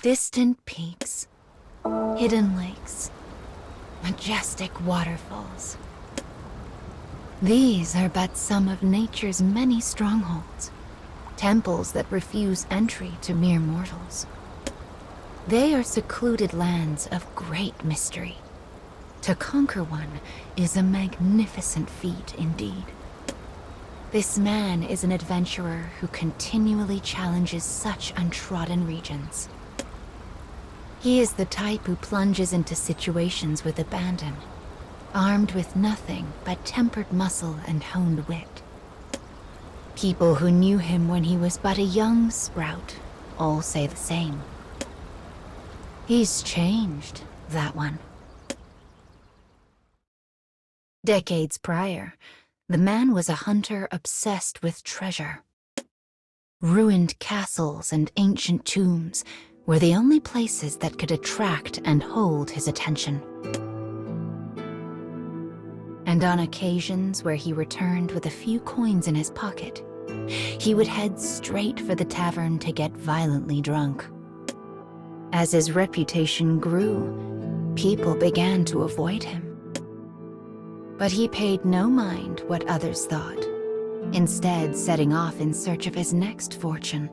Distant peaks, hidden lakes, majestic waterfalls. These are but some of nature's many strongholds, temples that refuse entry to mere mortals. They are secluded lands of great mystery. To conquer one is a magnificent feat indeed. This man is an adventurer who continually challenges such untrodden regions. He is the type who plunges into situations with abandon, armed with nothing but tempered muscle and honed wit. People who knew him when he was but a young sprout all say the same. He's changed, that one. Decades prior, the man was a hunter obsessed with treasure. Ruined castles and ancient tombs were the only places that could attract and hold his attention. And on occasions where he returned with a few coins in his pocket, he would head straight for the tavern to get violently drunk. As his reputation grew, people began to avoid him. But he paid no mind what others thought, instead setting off in search of his next fortune.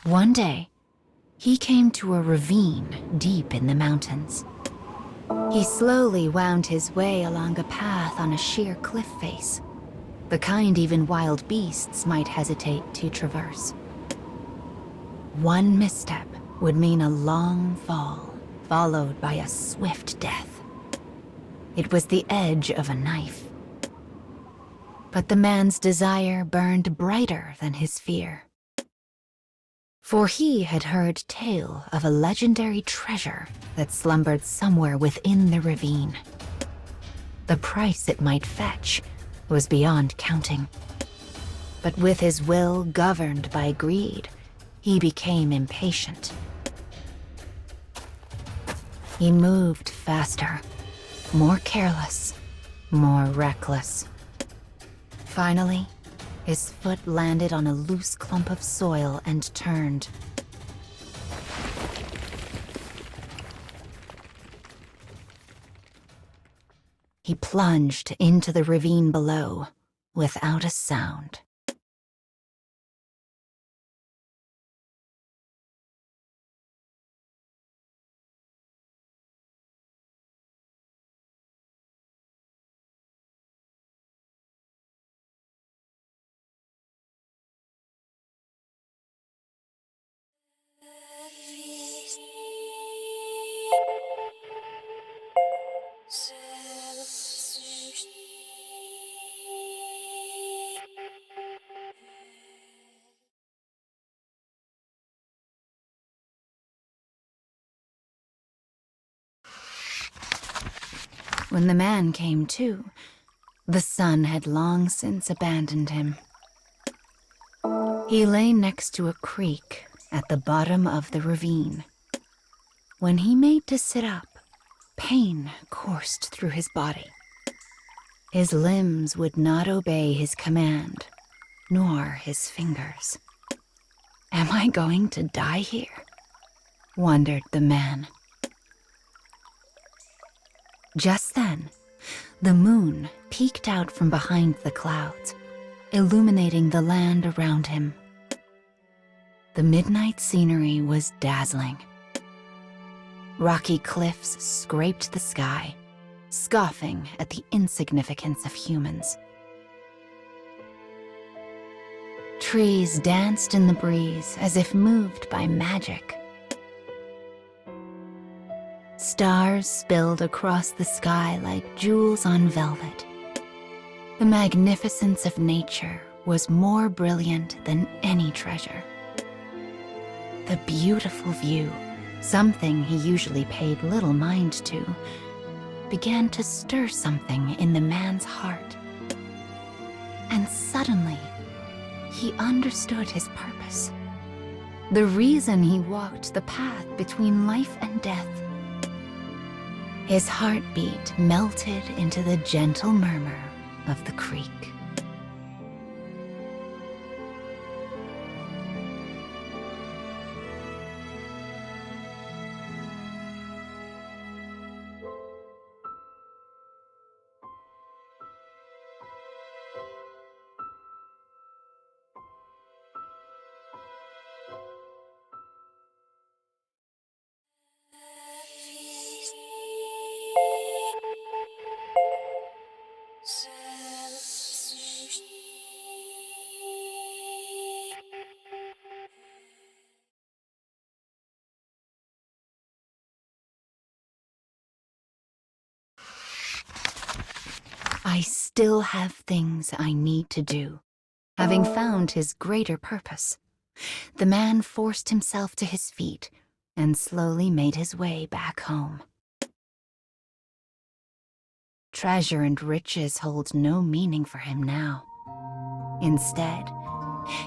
One day, he came to a ravine deep in the mountains. He slowly wound his way along a path on a sheer cliff face, the kind even wild beasts might hesitate to traverse. One misstep would mean a long fall, followed by a swift death. It was the edge of a knife. But the man's desire burned brighter than his fear. For he had heard tale of a legendary treasure that slumbered somewhere within the ravine. The price it might fetch was beyond counting. But with his will governed by greed, he became impatient. He moved faster, more careless, more reckless. Finally, his foot landed on a loose clump of soil and turned. He plunged into the ravine below without a sound. When the man came to, the sun had long since abandoned him. He lay next to a creek at the bottom of the ravine. When he made to sit up, pain coursed through his body. His limbs would not obey his command, nor his fingers. "Am I going to die here?" wondered the man. Just then, the moon peeked out from behind the clouds, illuminating the land around him. The midnight scenery was dazzling. Rocky cliffs scraped the sky, scoffing at the insignificance of humans. Trees danced in the breeze as if moved by magic. Stars spilled across the sky like jewels on velvet. The magnificence of nature was more brilliant than any treasure. The beautiful view, something he usually paid little mind to, began to stir something in the man's heart. And suddenly, he understood his purpose. The reason he walked the path between life and death. His heartbeat melted into the gentle murmur of the creek. I still have things I need to do. Having found his greater purpose, the man forced himself to his feet and slowly made his way back home. Treasure and riches hold no meaning for him now. Instead,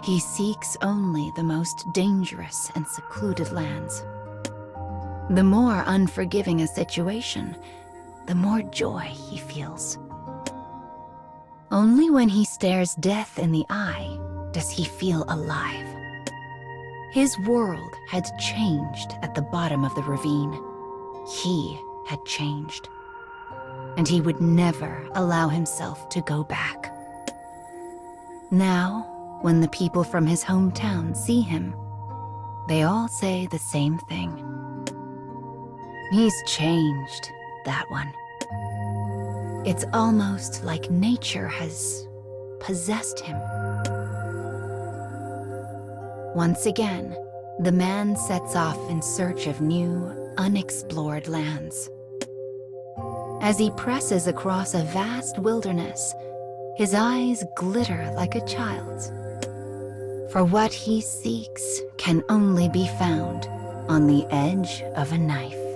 he seeks only the most dangerous and secluded lands. The more unforgiving a situation, the more joy he feels. Only when he stares death in the eye does he feel alive. His world had changed at the bottom of the ravine. He had changed. And he would never allow himself to go back. Now, when the people from his hometown see him, they all say the same thing. He's changed, that one. It's almost like nature has possessed him. Once again, the man sets off in search of new, unexplored lands. As he presses across a vast wilderness, his eyes glitter like a child's. For what he seeks can only be found on the edge of a knife.